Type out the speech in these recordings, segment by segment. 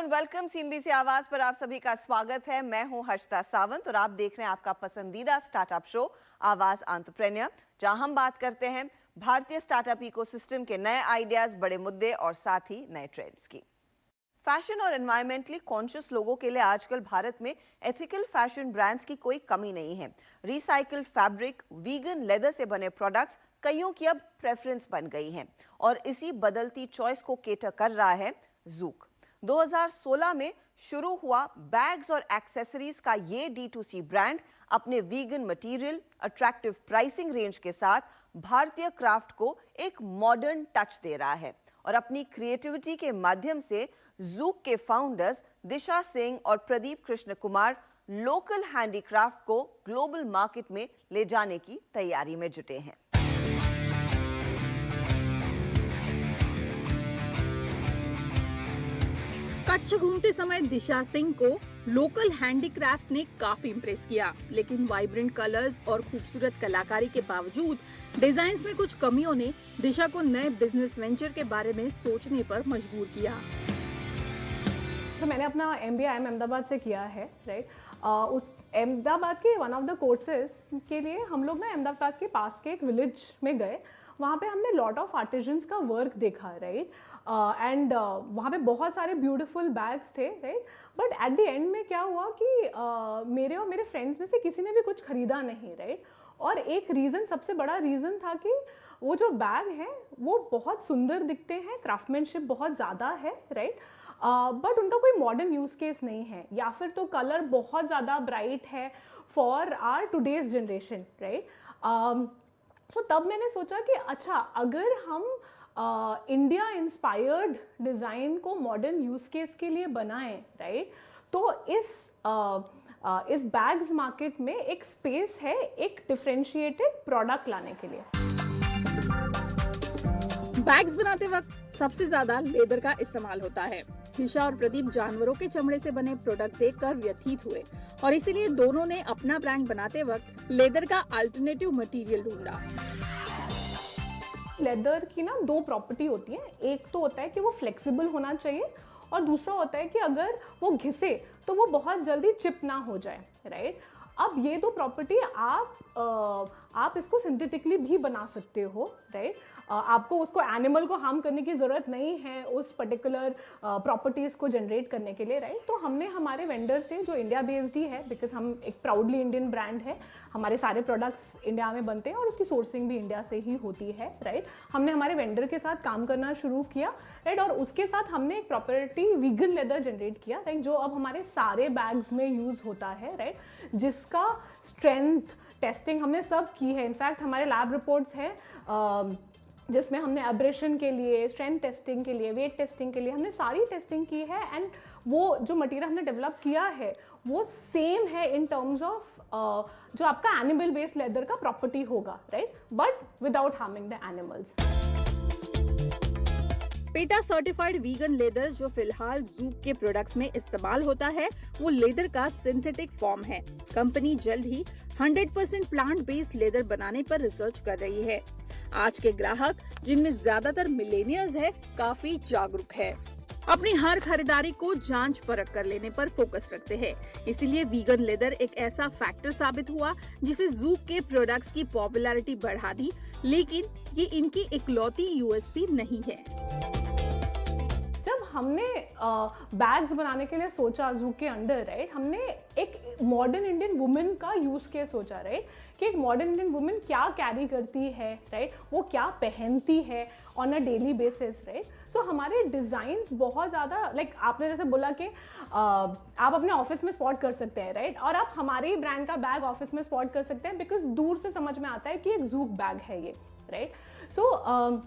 Everyone, welcome CNBC आवाज पर आप सभी का स्वागत है। मैं हूं हर्षिता सावंत और आप देख रहे हैं आपका पसंदीदा स्टार्टअप शो आवाज एंटरप्रेन्योर, जहां हम बात करते हैं भारतीय स्टार्टअप इकोसिस्टम के नए आइडियाज, बड़े मुद्दे और साथ ही नए ट्रेंड्स की। फैशन और एनवायरमेंटली कॉन्शियस लोगों के लिए आजकल भारत में एथिकल फैशन ब्रांड्स की कोई कमी नहीं है। रिसाइकल्ड फैब्रिक, वीगन लेदर से बने प्रोडक्ट्स कईयों की अब प्रेफरेंस बन गई हैं और इसी बदलती चॉइस को केटर कर रहा है ज़ूक। 2016 में शुरू हुआ बैग्स और एक्सेसरीज का ये D2C ब्रांड अपने vegan material, attractive pricing range के साथ भारतीय क्राफ्ट को एक मॉडर्न टच दे रहा है और अपनी क्रिएटिविटी के माध्यम से ज़ूक के फाउंडर्स दिशा सिंह और प्रदीप कृष्ण कुमार लोकल हैंडीक्राफ्ट को ग्लोबल मार्केट में ले जाने की तैयारी में जुटे हैं। कच्छ घूमते समय दिशा सिंह को लोकल हैंडीक्राफ्ट ने काफी इम्प्रेस किया, लेकिन वाइब्रेंट कलर्स और खूबसूरत कलाकारी के बावजूद डिजाइन्स में कुछ कमियों ने दिशा को नए बिजनेस वेंचर के बारे में सोचने पर मजबूर किया। तो मैंने अपना MBA IIM अहमदाबाद से किया है, राइट। उस अहमदाबाद के वन ऑफ द कोर्सेज के लिए हम लोग ना अहमदाबाद के पास के एक विलेज में गए। वहाँ पे हमने लॉट ऑफ आर्टिजन्स का वर्क देखा, राइट। एंड वहाँ पे बहुत सारे ब्यूटीफुल बैग्स थे, right. But at the end में क्या हुआ कि मेरे और मेरे फ्रेंड्स में से किसी ने भी कुछ खरीदा नहीं, राइट। और एक रीज़न, सबसे बड़ा रीज़न था कि वो जो बैग हैं वो बहुत सुंदर दिखते हैं, क्राफ्टमैनशिप बहुत ज़्यादा है, राइट। बट उनका कोई मॉडर्न यूज़ केस नहीं है, या फिर तो कलर बहुत ज़्यादा ब्राइट है for our today's generation, right. So तब मैंने सोचा कि अच्छा, अगर हम इंडिया इंस्पायर्ड डिज़ाइन को मॉडर्न यूज़ केस के लिए बनाएं, राइट, तो इस बैग्स मार्केट में एक स्पेस है एक डिफरेंशिएटेड प्रोडक्ट लाने के लिए। बैग्स बनाते वक्त सबसे ज्यादा लेदर का इस्तेमाल होता है। दिशा और प्रदीप जानवरों के चमड़े से बने प्रोडक्ट देखकर व्यथित हुए और इसीलिए दोनों ने अपना ब्रांड बनाते वक्त लेदर का अल्टरनेटिव मटेरियल ढूंढा। लेदर की ना दो प्रॉपर्टी होती है, एक तो होता है कि वो फ्लेक्सिबल होना चाहिए और दूसरा होता है कि अगर वो घिसे तो वो बहुत जल्दी चिप ना हो जाए, राइट। अब ये दो प्रॉपर्टी आप इसको सिंथेटिकली भी बना सकते हो, राइट। आपको उसको एनिमल को हार्म करने की ज़रूरत नहीं है उस पर्टिकुलर प्रॉपर्टीज़ को जनरेट करने के लिए, राइट। तो हमने हमारे वेंडर से, जो इंडिया बेस्ड ही है, बिकॉज हम एक प्राउडली इंडियन ब्रांड है, हमारे सारे प्रोडक्ट्स इंडिया में बनते हैं और उसकी सोर्सिंग भी इंडिया से ही होती है, राइट। हमने हमारे वेंडर के साथ काम करना शुरू किया, राइट, और उसके साथ हमने एक प्रॉपर्टी वीगन लेदर जनरेट किया, राइट, जो अब हमारे सारे बैग्स में यूज़ होता है, राइट, जिसका स्ट्रेंथ टेस्टिंग हमने सब की है। इनफैक्ट हमारे लैब रिपोर्ट्स हैं जिसमें हमने एब्रेशन के लिए, स्ट्रेंथ टेस्टिंग के लिए, वेट टेस्टिंग के लिए हमने सारी टेस्टिंग की है। एंड वो जो मटेरियल हमने डेवलप किया है वो सेम है इन टर्म्स ऑफ जो आपका एनिमल बेस्ड लेदर का प्रॉपर्टी होगा, right, but without harming the animals. PETA certified vegan leather जो फिलहाल ज़ूक के प्रोडक्ट्स में इस्तेमाल होता है वो लेदर का सिंथेटिक फॉर्म है। कंपनी जल्द ही 100% प्लांट बेस्ड लेदर बनाने पर रिसर्च कर रही है। आज के ग्राहक, जिनमें ज्यादातर मिलेनियल्स है, काफी जागरूक है, अपनी हर खरीदारी को जांच परख कर लेने पर फोकस रखते हैं। इसीलिए वीगन लेदर एक ऐसा फैक्टर साबित हुआ जिसे ज़ूक के प्रोडक्ट्स की पॉपुलैरिटी बढ़ा दी, लेकिन ये इनकी इकलौती USP नहीं है। जब हमने बैग्स बनाने के लिए सोचा ज़ूक के अंडर, राइट, हमने एक मॉडर्न इंडियन वुमेन का यूज़ केस सोचा, राइट, कि एक मॉडर्न इंडियन वुमेन क्या कैरी करती है, राइट, वो क्या पहनती है on a daily basis, right. So हमारे डिज़ाइंस बहुत ज़्यादा, लाइक आपने जैसे बोला कि आप अपने ऑफिस में स्पॉट कर सकते हैं, राइट, और आप हमारे ब्रांड का बैग ऑफिस में स्पॉट कर सकते हैं बिकॉज दूर से समझ में आता है कि एक ज़ूक बैग है ये, राइट। सो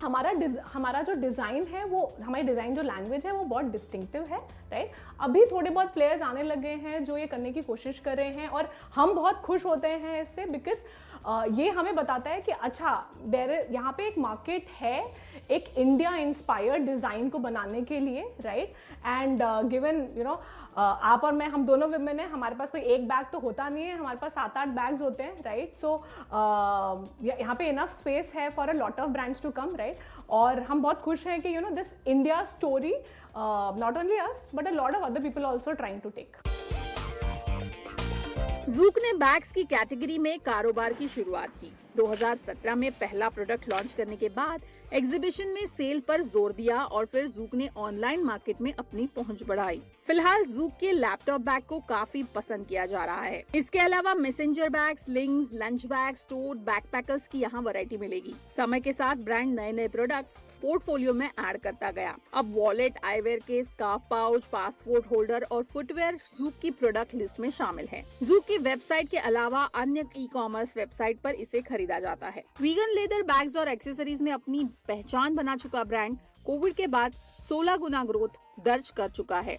हमारा जो डिज़ाइन है, वो हमारी डिज़ाइन जो लैंग्वेज है वो बहुत डिस्टिंक्टिव है, राइट। अभी थोड़े बहुत प्लेयर्स आने लगे हैं जो ये करने की कोशिश कर रहे हैं और हम बहुत खुश होते हैं इससे, बिकॉज ये हमें बताता है कि अच्छा यहाँ पे एक मार्केट है एक इंडिया इंस्पायर्ड डिज़ाइन को बनाने के लिए, right. And given you know आप और मैं, हम दोनों विमेन हैं, हमारे पास कोई एक बैग तो होता नहीं है, हमारे पास 7-8 बैग्स होते हैं, राइट। सो यहाँ पे इनफ स्पेस है for a lot of brands to come, right. और हम बहुत खुश हैं कि this India story not only us but a lot of other people also trying to take. Zouk ने बैग्स की कैटेगरी में कारोबार की शुरुआत की। 2017 में पहला प्रोडक्ट लॉन्च करने के बाद एग्जीबिशन में सेल पर जोर दिया और फिर ज़ूक ने ऑनलाइन मार्केट में अपनी पहुंच बढ़ाई। फिलहाल ज़ूक के लैपटॉप बैग को काफी पसंद किया जा रहा है। इसके अलावा messenger bag, slings, lunch bag, tote, backpackers की यहाँ वैरायटी मिलेगी। समय के साथ ब्रांड नए नए प्रोडक्ट्स पोर्टफोलियो में ऐड करता गया। अब wallet, eyewear case, scarf pouch, passport holder और फुटवेयर ज़ूक की प्रोडक्ट लिस्ट में शामिल है। ज़ूक की वेबसाइट के अलावा अन्य ई-कॉमर्स वेबसाइट पर इसे खरीदा जाता है। वीगन लेदर बैग्स और एक्सेसरीज में अपनी पहचान बना चुका ब्रांड कोविड के बाद 16 गुना ग्रोथ दर्ज कर चुका है।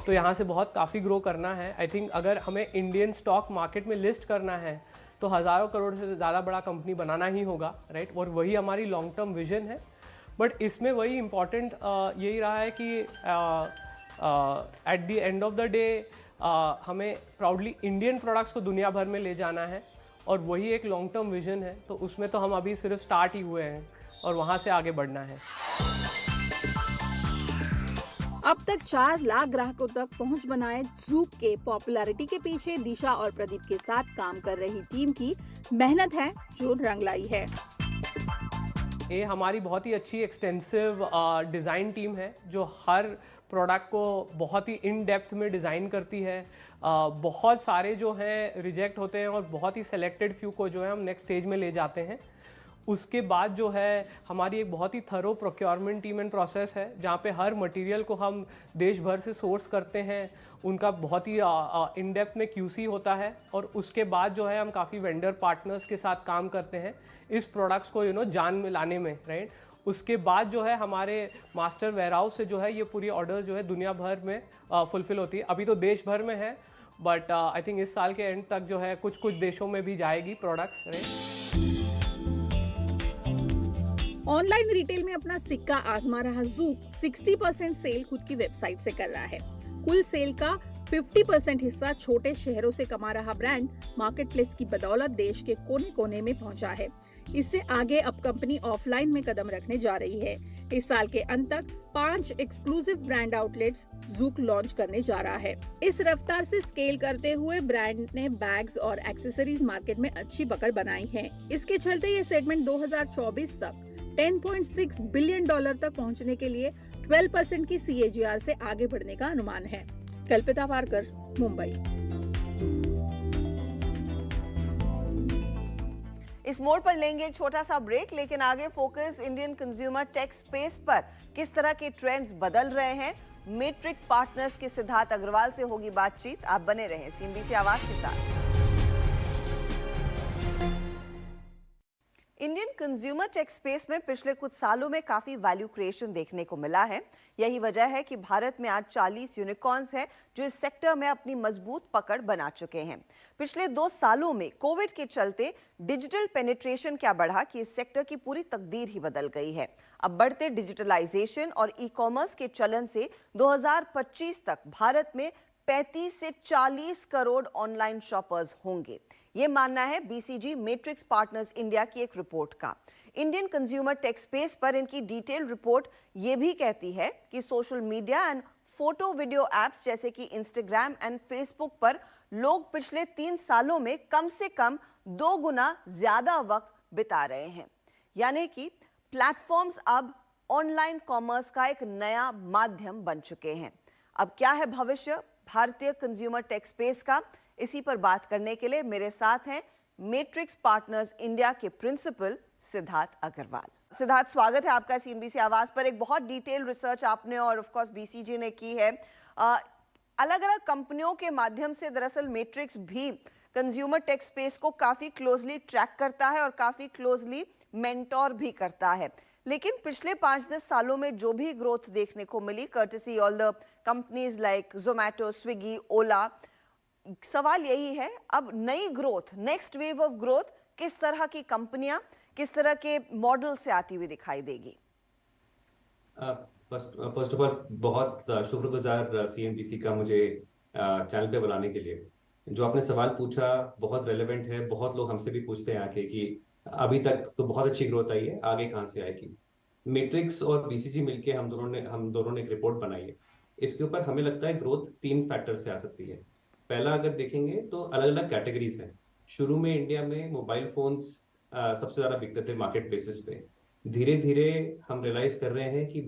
तो यहाँ से बहुत काफ़ी ग्रो करना है। आई थिंक अगर हमें इंडियन स्टॉक मार्केट में लिस्ट करना है तो हज़ारों करोड़ से ज़्यादा बड़ा कंपनी बनाना ही होगा, राइट। और वही हमारी लॉन्ग टर्म विजन है। बट इसमें वही इम्पॉर्टेंट यही रहा है कि at the end of the day हमें प्राउडली इंडियन प्रोडक्ट्स को दुनिया भर में ले जाना है और वही एक लॉन्ग टर्म विजन है। तो उसमें तो हम अभी सिर्फ स्टार्ट ही हुए हैं और वहाँ से आगे बढ़ना है। अब तक 4 लाख ग्राहकों तक पहुंच बनाए ज़ूक के पॉपुलैरिटी के पीछे दिशा और प्रदीप के साथ काम कर रही टीम की मेहनत है जो रंग लाई है। ये हमारी बहुत ही अच्छी एक्सटेंसिव डिज़ाइन टीम है जो हर प्रोडक्ट को बहुत ही इन डेप्थ में डिज़ाइन करती है। बहुत सारे जो हैं रिजेक्ट होते हैं और बहुत ही सेलेक्टेड फ्यू को जो है हम नेक्स्ट स्टेज में ले जाते हैं। उसके बाद जो है हमारी एक बहुत ही thorough procurement team and process है जहाँ पे हर मटेरियल को हम देश भर से सोर्स करते हैं। उनका बहुत ही इन डेप्थ में QC होता है और उसके बाद जो है हम काफ़ी वेंडर पार्टनर्स के साथ काम करते हैं इस प्रोडक्ट्स को जान में लाने में, राइट। उसके बाद जो है हमारे मास्टर वेयरहाउस से जो है ये पूरी ऑर्डर जो है दुनिया भर में फुलफिल होती है। अभी तो देश भर में है बट आई थिंक इस साल के एंड तक जो है कुछ कुछ देशों में भी जाएगी प्रोडक्ट्स, राइट। ऑनलाइन रिटेल में अपना सिक्का आजमा रहा ज़ूक 60% सेल खुद की वेबसाइट से कर रहा है। कुल सेल का 50% हिस्सा छोटे शहरों से कमा रहा ब्रांड मार्केटप्लेस की बदौलत देश के कोने कोने में पहुंचा है। इससे आगे अब कंपनी ऑफलाइन में कदम रखने जा रही है। इस साल के अंत तक 5 exclusive brand outlets ZUK launch करने जा रहा है। इस रफ्तार से स्केल करते हुए ब्रांड ने बैग्स और एक्सेसरीज मार्केट में अच्छी पकड़ बनाई है। इसके चलते ये सेगमेंट 2024 तक $10.6 बिलियन तक पहुंचने के लिए 12% की CAGR से आगे बढ़ने का अनुमान है। कल्पिता पारकर, मुंबई। इस मोड़ पर लेंगे एक छोटा सा ब्रेक, लेकिन आगे focus Indian consumer tech space पर किस तरह के ट्रेंड्स बदल रहे हैं। मैट्रिक पार्टनर्स के सिद्धार्थ अग्रवाल से होगी बातचीत। आप बने रहें CNBC आवाज के साथ। इंडियन कंज्यूमर टेक स्पेस में पिछले कुछ सालों में काफी वैल्यू क्रिएशन देखने को मिला है। यही वजह है कि भारत में आज 40 यूनिकॉर्न्स हैं जो इस सेक्टर में अपनी मजबूत पकड़ बना चुके हैं। पिछले 2 सालों में कोविड के चलते डिजिटल पेनिट्रेशन क्या बढ़ा कि इस सेक्टर की पूरी तकदीर ही बदल गई है। अब बढ़ते डिजिटलाइजेशन और ई-कॉमर्स के चलन से 2025 तक भारत में 35 से 40 करोड़ ऑनलाइन शॉपर्स होंगे। ये मानना है BCG मैट्रिक्स पार्टनर्स इंडिया की एक रिपोर्ट का। इंडियन कंज्यूमर टेक स्पेस पर इनकी डिटेल रिपोर्ट ये भी कहती है कि social media and photo video apps जैसे कि इंस्टाग्राम एंड फेसबुक पर लोग पिछले 3 सालों में कम से कम 2 गुना ज्यादा वक्त बिता रहे हैं। यानी कि प्लेटफॉर्म्स अब ऑनलाइन कॉमर्स का एक नया माध्यम बन चुके हैं। अब क्या है भविष्य भारतीय कंज्यूमर टेक स्पेस का, इसी पर बात करने के लिए मेरे साथ हैं मैट्रिक्स पार्टनर्स इंडिया के प्रिंसिपल सिद्धार्थ अग्रवाल। सिद्धार्थ, स्वागत है आपका CNBC आवाज पर। एक बहुत डिटेल रिसर्च आपने और ऑफ कोर्स BCG ने की है। अलग अलग कंपनियों के माध्यम से दरअसल मैट्रिक्स भी कंज्यूमर टेक स्पेस को काफी क्लोजली ट्रैक करता है और काफी क्लोजली मेंटोर भी करता है। लेकिन पिछले 5-10 सालों में जो भी ग्रोथ देखने को मिली courtesy all the companies like Zomato, Swiggy, Ola, सवाल यही है, अब नई growth, next wave of growth किस तरह की कंपनियां, किस तरह के मॉडल से आती हुई दिखाई देगी? फर्स्ट ऑफ ऑल बहुत शुक्रगुजार सीएनबीसी का मुझे चैनल पे बुलाने के लिए। जो आपने सवाल पूछा बहुत रेलेवेंट है। बहुत लोग हमसे भी पूछते हैं आके कि अभी तक तो बहुत अच्छी ग्रोथ आई है, आगे कहाँ से आएगी। मैट्रिक्स और बीसीजी मिलके हम दोनों ने एक रिपोर्ट बनाई है। इसके ऊपर हमें लगता है ग्रोथ 3 फैक्टर से आ सकती है। पहला अगर देखेंगे तो अलग अलग कैटेगरीज हैं। शुरू में इंडिया में मोबाइल फोन्स सबसे ज्यादा बिकते थे मार्केट बेसिस पे। धीरे धीरे हम रियलाइज कर रहे हैं कि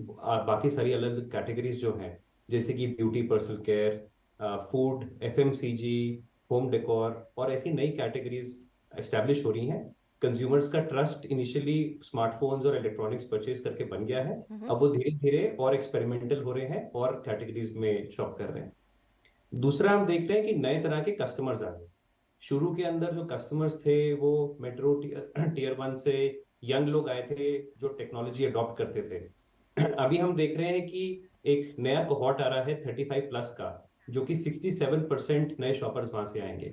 बाकी सारी अलग कैटेगरीज जो हैं, जैसे कि beauty, personal care, food, FMCG, home decor और ऐसी नई कैटेगरीज एस्टेब्लिश हो रही हैं। कंज्यूमर्स का ट्रस्ट इनिशियली स्मार्टफोन्स और इलेक्ट्रॉनिक्स परचेज करके बन गया है। अब वो धीरे धीरे और एक्सपेरिमेंटल हो रहे हैं और कैटेगरीज में शॉप कर रहे हैं। दूसरा हम देख रहे हैं कि नए तरह के कस्टमर्स आ गए। शुरू के अंदर जो कस्टमर्स थे वो मेट्रो टीयर 1 से यंग लोग आए थे जो टेक्नोलॉजी अडॉप्ट करते थे। अभी हम देख रहे हैं कि एक नया कोहॉर्ट आ रहा है 35 प्लस का, जो कि 67% नए शॉपर्स वहां से आएंगे।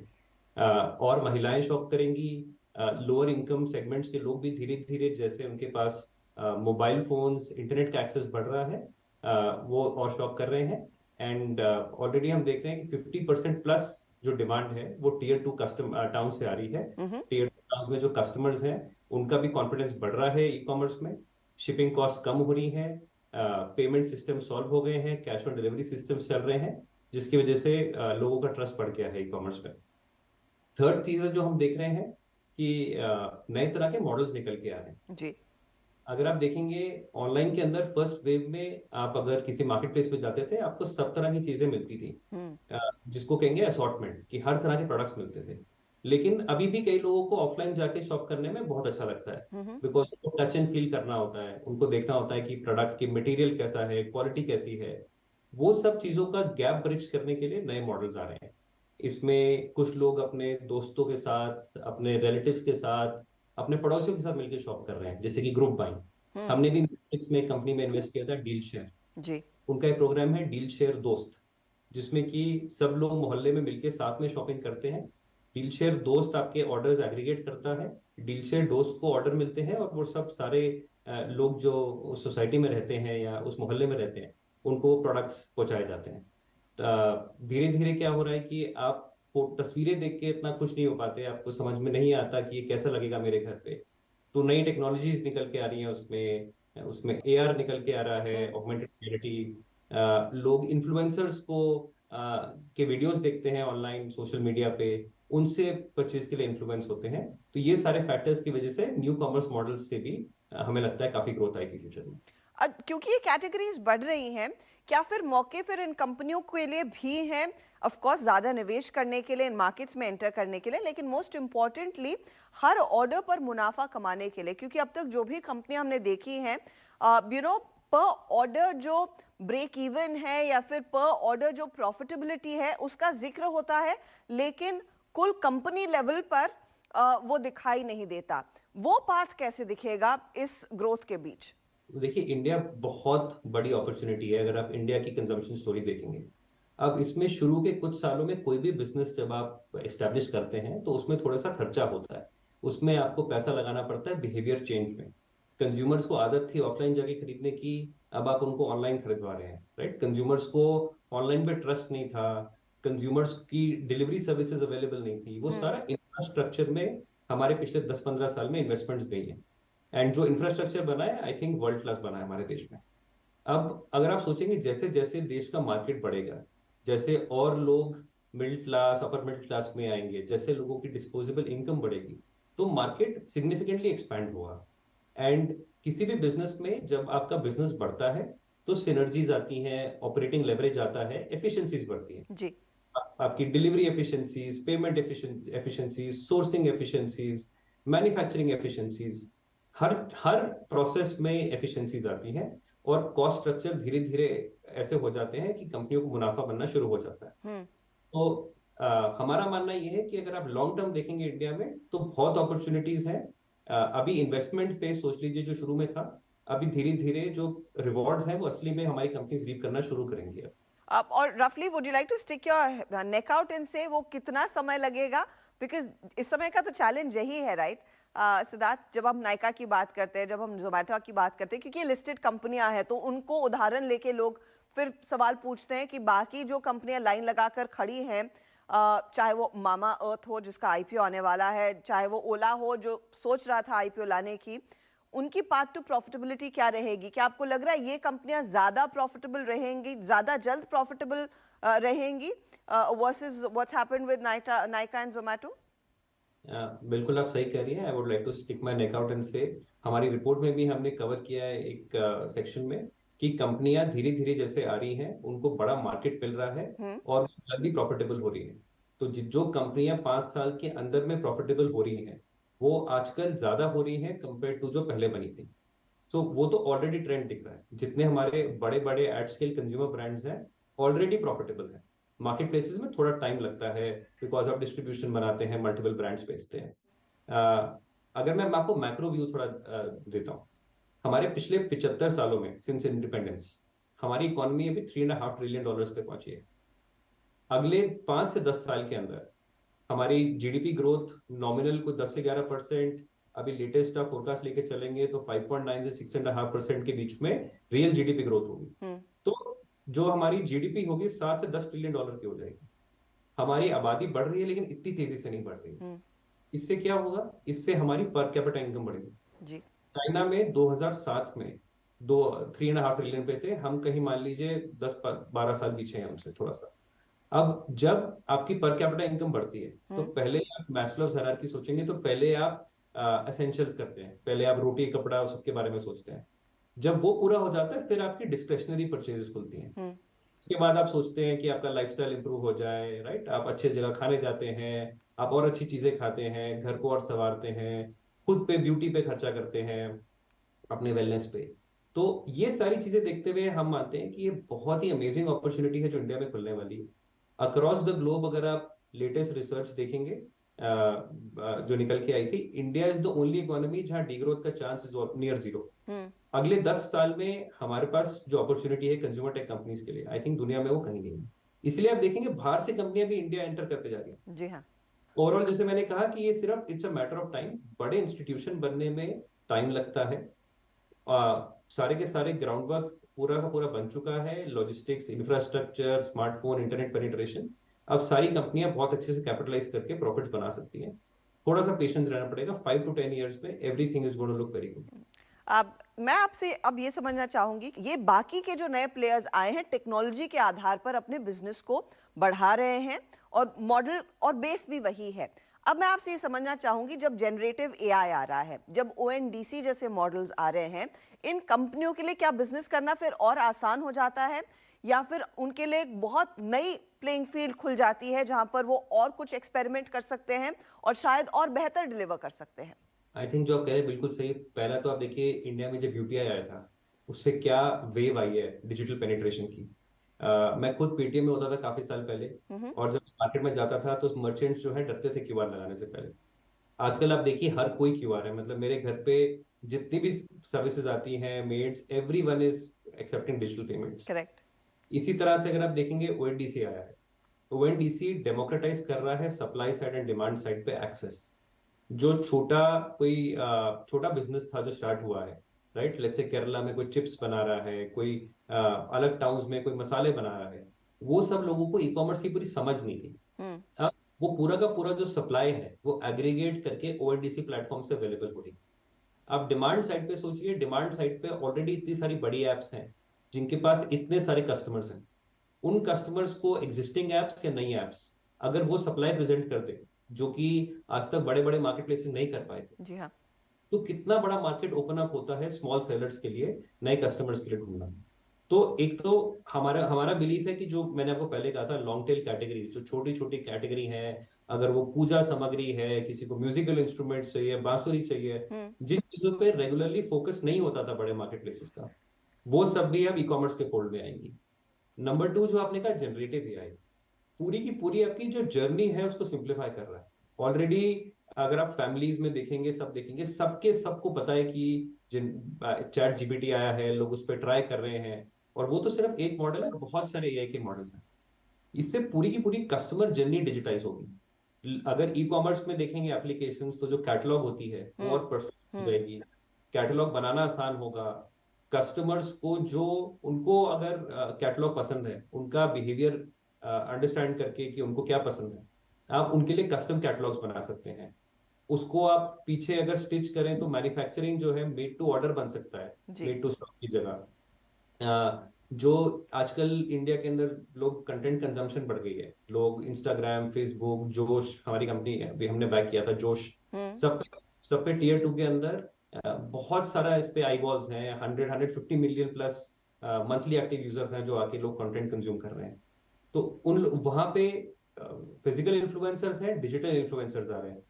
और महिलाएं शॉप करेंगी। लोअर इनकम सेगमेंट्स के लोग भी धीरे धीरे, जैसे उनके पास मोबाइल फोन्स, इंटरनेट का एक्सेस बढ़ रहा है, वो और शॉप कर रहे हैं। एंड ऑलरेडी हम देख रहे हैं कि 50% प्लस जो डिमांड है वो टीयर 2 टाउन से आ रही है। टीयर 2 टाउन में जो कस्टमर्स हैं उनका भी कॉन्फिडेंस बढ़ रहा है ई कॉमर्स में। शिपिंग कॉस्ट कम हो रही है, पेमेंट सिस्टम सॉल्व हो गए हैं, कैश ऑन डिलीवरी सिस्टम्स चल रहे हैं, जिसकी वजह से लोगों का ट्रस्ट बढ़ गया है ई कॉमर्स में। थर्ड चीज जो हम देख रहे हैं कि नए तरह के मॉडल्स निकल के आ रहे हैं जी। अगर आप देखेंगे ऑनलाइन के अंदर फर्स्ट वेव में आप अगर किसी मार्केट प्लेस पे जाते थे आपको सब तरह की चीजें मिलती थी, जिसको कहेंगे असॉर्टमेंट, कि हर तरह के प्रोडक्ट्स मिलते थे। लेकिन अभी भी कई लोगों को ऑफलाइन जाके शॉप करने में बहुत अच्छा लगता है, बिकॉज उनको टच एंड फील करना होता है, उनको देखना होता है कि प्रोडक्ट की मटेरियल कैसा है, क्वालिटी कैसी है। वो सब चीजों का गैप ब्रिज करने के लिए नए मॉडल्स आ रहे हैं। इसमें कुछ लोग अपने दोस्तों के साथ, अपने रिलेटिव्स के साथ, अपने पड़ोसियों के साथ मिलकर शॉप कर रहे हैं, जैसे कि ग्रुप बाइंग। हमने भी मैट्रिक्स में एक कंपनी में इन्वेस्ट किया था, डील शेयर जी। उनका एक प्रोग्राम है डील शेयर दोस्त, जिसमें कि सब लोग मोहल्ले में मिलकर साथ में शॉपिंग करते हैं। डील शेयर दोस्त आपके ऑर्डर्स एग्रीगेट करता है, डील शेयर दोस्त को ऑर्डर मिलते हैं और वो सब सारे लोग जो उस सोसाइटी में रहते हैं या उस मोहल्ले में रहते हैं उनको प्रोडक्ट्स पहुंचाए जाते हैं। धीरे धीरे क्या हो रहा है कि आप तस्वीरें देख के इतना खुश नहीं हो पाते, आपको समझ में नहीं आता कि ये कैसा लगेगा मेरे घर पे। तो नई टेक्नोलॉजीज निकल के आ रही हैं, उसमें एआर निकल के आ रहा है, ऑगमेंटेड रियलिटी। लोग इन्फ्लुएंसर्स को के वीडियोस देखते हैं ऑनलाइन सोशल मीडिया पे, उनसे परचेज के लिए इन्फ्लुएंस होते हैं। तो ये सारे फैक्टर्स की वजह से न्यू कॉमर्स मॉडल्स से भी हमें लगता है काफी ग्रोथ आएगी फ्यूचर में। क्योंकि ये कैटेगरीज बढ़ रही हैं, क्या फिर मौके फिर इन कंपनियों के लिए भी हैं, ऑफ कोर्स ज़्यादा निवेश करने के लिए, इन मार्केट्स में एंटर करने के लिए, लेकिन मोस्ट इम्पॉर्टेंटली हर ऑर्डर पर मुनाफा कमाने के लिए? क्योंकि अब तक जो भी कंपनियां हमने देखी हैं, पर ऑर्डर जो ब्रेक इवन है या फिर पर ऑर्डर जो प्रॉफिटेबिलिटी है उसका जिक्र होता है, लेकिन कुल कंपनी लेवल पर वो दिखाई नहीं देता। वो पाथ कैसे दिखेगा इस ग्रोथ के बीच? देखिए, इंडिया बहुत बड़ी अपॉर्चुनिटी है अगर आप इंडिया की कंजम्पशन स्टोरी देखेंगे। अब इसमें शुरू के कुछ सालों में कोई भी बिजनेस जब आप एस्टेब्लिश करते हैं तो उसमें थोड़ा सा खर्चा होता है, उसमें आपको पैसा लगाना पड़ता है बिहेवियर चेंज में। कंज्यूमर्स को आदत थी ऑफलाइन जाके खरीदने की, अब आप उनको ऑनलाइन खरीदवा रहे हैं, राइट। कंज्यूमर्स को ऑनलाइन पे ट्रस्ट नहीं था, कंज्यूमर्स की डिलीवरी सर्विसेज अवेलेबल नहीं थी। वो सारा इंफ्रास्ट्रक्चर में हमारे पिछले 10-15 साल में इन्वेस्टमेंट्स गई है, एंड जो इंफ्रास्ट्रक्चर बना है आई थिंक वर्ल्ड क्लास बना है हमारे देश में। अब अगर आप सोचेंगे जैसे जैसे देश का मार्केट बढ़ेगा, जैसे और लोग middle class, upper middle class में आएंगे, जैसे लोगों की डिस्पोजेबल इनकम बढ़ेगी, तो मार्केट सिग्निफिकेंटली एक्सपैंड होगा। एंड किसी भी बिजनेस में जब आपका बिजनेस बढ़ता है तो सिनर्जीज आती हैं, ऑपरेटिंग लेवरेज आता है, एफिशिएंसीज बढ़ती हैं जी। आपकी delivery efficiencies, payment efficiencies, sourcing efficiencies, manufacturing efficiencies, हर प्रोसेस में एफिशिएंसीज आती हैं और कॉस्ट स्ट्रक्चर धीरे धीरे ऐसे हो जाते हैं कि कंपनियों को मुनाफा बनना शुरू हो जाता है। तो हमारा मानना ये है कि अगर आप लॉन्ग टर्म देखेंगे इंडिया में तो बहुत अपॉर्चुनिटीज हैं। अभी इन्वेस्टमेंट फेज सोच लीजिए जो शुरू में था, अभी धीरे धीरे जो रिवॉर्ड्स हैं वो असली में हमारी कंपनीज रीप करना शुरू करेंगी। और रफली would you like to stick your neck out and say वो कितना समय लगेगा, बिकॉज इस समय का तो चैलेंज यही है, राइट? सिद्धार्थ, जब हम नायका की बात करते हैं, जब हम जोमेटो की बात करते हैं, क्योंकि ये लिस्टेड कंपनियां हैं, तो उनको उदाहरण लेके लोग फिर सवाल पूछते हैं कि बाकी जो कंपनियां लाइन लगाकर खड़ी हैं, चाहे वो मामा अर्थ हो जिसका आईपीओ आने वाला है, चाहे वो ओला हो जो सोच रहा था आईपीओ लाने की, उनकी पाथ टू प्रॉफिटेबिलिटी क्या रहेगी? क्या आपको लग रहा है ये कंपनियां ज्यादा प्रॉफिटेबल रहेंगी, ज्यादा जल्द प्रॉफिटेबल रहेंगी versus what's happened with Nykaa and Zomato? बिल्कुल आप सही कह रही हैं। I would like to stick my neck out and say हमारी रिपोर्ट में भी हमने कवर किया है एक सेक्शन में कि कंपनियां धीरे धीरे जैसे आ रही हैं उनको बड़ा मार्केट मिल रहा है और जल्दी प्रॉफिटेबल हो रही है। तो जो कंपनियां 5 साल के अंदर में प्रॉफिटेबल हो रही हैं वो आजकल ज्यादा हो रही हैं कंपेयर टू जो पहले बनी थी। सो वो तो ऑलरेडी ट्रेंड दिख रहा है। जितने हमारे बड़े बड़े एट स्केल कंज्यूमर ब्रांड्स हैं ऑलरेडी प्रॉफिटेबल हैं। मार्केट प्लेसेस में थोड़ा टाइम लगता है बिकॉज आप डिस्ट्रीब्यूशन बनाते हैं, मल्टीपल ब्रांड्स बेचते हैं। अगर मैं आपको मैक्रो व्यू थोड़ा देता हूँ, हमारे पिछले 75 सालों में सिंस इंडिपेंडेंस हमारी इकोनॉमी अभी $3.5 ट्रिलियन पे पहुंची है। अगले 5 से 10 साल के अंदर हमारी जीडीपी ग्रोथ नॉमिनल को 10 से 11%, अभी लेटेस्ट आप फोरकास्ट लेके चलेंगे तो 5.9 से 6.5% के बीच में रियल जीडीपी ग्रोथ होगी। तो जो हमारी जीडीपी होगी 7 से 10 ट्रिलियन डॉलर की हो जाएगी। हमारी आबादी बढ़ रही है लेकिन इतनी तेजी से नहीं बढ़ रही। इससे क्या होगा? इससे हमारी पर कैपिटा इनकम बढ़ेगी। जी। चाइना में 2007 में 3.5 ट्रिलियन पे थे, हम कहीं मान लीजिए 10-12 साल पीछे हैं हमसे थोड़ा सा। अब जब आपकी पर कैपिटा इनकम बढ़ती है तो पहले आप मैस्लोव्स हायरार्की सोचेंगे तो पहले आप एसेंशियल्स करते हैं, पहले आप रोटी कपड़ा उस सबके बारे में सोचते हैं। जब वो पूरा हो जाता है फिर आपकी डिस्क्रेशनरी परचेजेस खुलती हैं। उसके बाद आप सोचते हैं कि आपका लाइफस्टाइल इंप्रूव हो जाए, राइट? आप अच्छे जगह खाने जाते हैं, आप और अच्छी चीजें खाते हैं, घर को और संवारते हैं, खुद पे ब्यूटी पे खर्चा करते हैं, अपने वेलनेस पे। तो ये सारी चीजें देखते हुए हम मानते हैं कि ये बहुत ही अमेजिंग अपॉर्चुनिटी है जो इंडिया में खुलने वाली है। अक्रॉस द ग्लोब अगर आप लेटेस्ट रिसर्च देखेंगे जो निकल के आई थी, India is the only economy जहां डीग्रोथ का चांस इज नियर जीरो। अगले 10 साल में हमारे पास जो अपॉर्चुनिटी है कंज्यूमर टेक कंपनीज के लिए, आई थिंक दुनिया में वो कहीं नहीं है। इसलिए आप देखेंगे बाहर से कंपनियां भी इंडिया एंटर करते जा रही है। जी हाँ। ओवरऑल जैसे मैंने कहा कि ये सिर्फ it's a matter of time. बड़े इंस्टीट्यूशन बनने में टाइम लगता है। सारे के सारे ग्राउंड वर्क पूरा का पूरा बन चुका है, logistics, infrastructure, smartphone, internet penetration. अब सारी कंपनियां बहुत अच्छे से कैपिटलाइज करके प्रॉफिट्स बना सकती हैं। थोड़ा सा पेशेंस रहना पड़ेगा। 5 to 10 years में everything is going to look very good. अब मैं आपसे अब ये समझना चाहूंगी कि ये बाकी के जो नए प्लेयर्स आए हैं टेक्नोलॉजी के आधार पर अपने बिजनेस को बढ़ा रहे हैं और मॉडल और बेस भी वही है। अब मैं आपसे ये समझना चाहूंगी, जब जनरेटिव एआई आ रहा है, जब ओएनडीसी जैसे मॉडल्स आ रहे हैं, इन कंपनियों के लिए क्या बिजनेस करना फिर और आसान हो जाता है या फिर उनके लिए एक बहुत नई प्लेइंग फील्ड खुल जाती है जहां पर वो और कुछ एक्सपेरिमेंट कर सकते हैं और शायद और बेहतर डिलीवर कर सकते हैं? आई थिंक जो आप कह रहे हैं बिल्कुल सही। पहला तो आप देखिए इंडिया में जब यूपीआई आया था उससे क्या वेव आई है डिजिटल पेनिट्रेशन की। मैं खुद पेटीएम में होता था काफी साल पहले और जब मार्केट में जाता था तो मर्चेंट्स जो है डरते थे क्यूआर लगाने से पहले। आजकल आप देखिए हर कोई क्यूआर है। मतलब मेरे घर पे जितनी भी सर्विसेज आती हैं, maids, everyone is accepting digital payments. Correct. इसी तरह से अगर आप देखेंगे ओएनडीसी आया है। ओएनडीसी डेमोक्रेटाइज कर रहा है supply side and demand side पे एक्सेस। जो छोटा बिजनेस था जो स्टार्ट हुआ है, राइट? लेट्स से केरला में कोई चिप्स बना रहा है, कोई अलग टाउन्स में कोई मसाले बना रहा है, वो सब लोगों को ई कॉमर्स की पूरी समझ नहीं थी। अब वो पूरा का पूरा जो सप्लाई है वो एग्रीगेट करके ओएनडीसी प्लेटफॉर्म से अवेलेबल हो रही। अब डिमांड साइड पे सोचिए, डिमांड साइड पे ऑलरेडी इतनी सारी बड़ी एप्स हैं जिनके पास इतने सारे कस्टमर्स हैं। उन कस्टमर्स को एग्जिस्टिंग एप्स या नई एप्स अगर वो सप्लाई प्रेजेंट कर दे जो कि आज तक बड़े बड़े मार्केट प्लेसेस नहीं कर पाए थे, जी हाँ, तो कितना बड़ा मार्केट ओपन अप होता है स्मॉल सेलर्स के लिए, नए कस्टमर्स के लिए ढूंढना। तो एक तो हमारा बिलीफ है कि जो मैंने आपको पहले कहा था लॉन्ग टेल कैटेगरी, जो छोटी छोटी कैटेगरी है, अगर वो पूजा सामग्री है, किसी को म्यूजिकल इंस्ट्रूमेंट चाहिए, बांसुरी चाहिए, जिन चीजों पे रेगुलरली फोकस नहीं होता था बड़े मार्केट प्लेसेस का, वो सब भी अब ई कॉमर्स के फोल्ड में आएंगी। नंबर 2 जो आपने कहा जनरेटिव एआई, पूरी की पूरी आपकी जो जर्नी है उसको सिंप्लीफाई कर रहा है। ऑलरेडी अगर आप फैमिलीज में देखेंगे, सबको पता है कि जिन चैट जीपीटी आया है, लोग उस पर ट्राई कर रहे हैं। और वो तो सिर्फ एक मॉडल है, बहुत सारे एआई के मॉडल्स हैं। इससे पूरी की पूरी कस्टमर जर्नी डिजिटाइज होगी। अगर ई कॉमर्स में देखेंगे एप्लीकेशंस, तो जो कैटलॉग होती है वो और परफेक्ट हो जाएगी, कैटलॉग बनाना आसान होगा। कस्टमर्स को जो, उनको अगर कैटलॉग पसंद है, उनका बिहेवियर अंडरस्टैंड करके कि उनको क्या पसंद है, आप उनके लिए कस्टम कैटलॉग्स बना सकते हैं। उसको आप पीछे अगर स्टिच करें तो मैन्युफैक्चरिंग जो है मेड टू ऑर्डर बन सकता है, मेड टू स्टॉक की जगह। जो आजकल इंडिया के अंदर लोग कंटेंट कंजम्पशन बढ़ गई है, लोग इंस्टाग्राम, फेसबुक, जोश, हमारी कंपनी है, अभी हमने बैक किया था जोश, सब पे टियर 2 के अंदर बहुत सारा इस पे आई बॉल्स हैं, 150 million plus monthly active users हैं जो आके लोग कंटेंट कंज्यूम कर रहे हैं। तो उन वहां पे फिजिकल इन्फ्लुएंसर्स हैं, डिजिटल इन्फ्लुएंसर्स आ रहे हैं।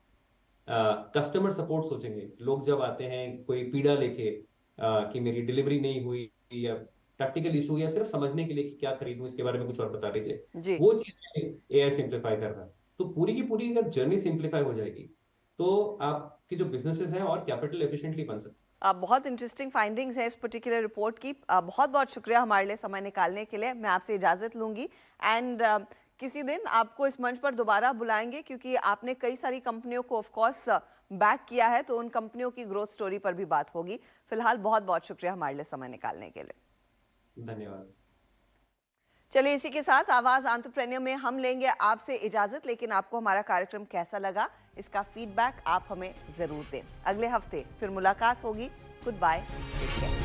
कस्टमर सपोर्ट सोचेंगे लोग जब आते हैं कोई पीड़ा लेके कि मेरी डिलीवरी नहीं हुई, या प्रैक्टिकल इशू, या सिर्फ समझने के लिए कि क्या खरीदूं, इसके बारे में कुछ और बता दीजिए, वो चीजें एआई सिंप्लीफाई कर रहा है। तो पूरी की पूरी अगर जर्नी सिंप्लीफाई हो जाएगी तो आपकी जो बिजनेसेस हैं और कैपिटल एफिशिएंटली बन सकते हैं। बहुत इंटरेस्टिंग फाइंडिंग्स है इस पर्टिकुलर रिपोर्ट की। बहुत बहुत शुक्रिया हमारे लिए समय निकालने के लिए। मैं आपसे इजाज़त लूंगी एंड किसी दिन आपको इस मंच पर दोबारा बुलाएंगे, क्योंकि आपने कई सारी कंपनियों को ऑफ कोर्स बैक किया है, तो उन कंपनियों की ग्रोथ स्टोरी पर भी बात होगी। फिलहाल बहुत बहुत शुक्रिया हमारे लिए समय निकालने के लिए। धन्यवाद। चलिए, इसी के साथ आवाज एंटरप्रेन्योर में हम लेंगे आपसे इजाजत, लेकिन आपको हमारा कार्यक्रम कैसा लगा इसका फीडबैक आप हमें जरूर दें। अगले हफ्ते फिर मुलाकात होगी। Good bye, take care.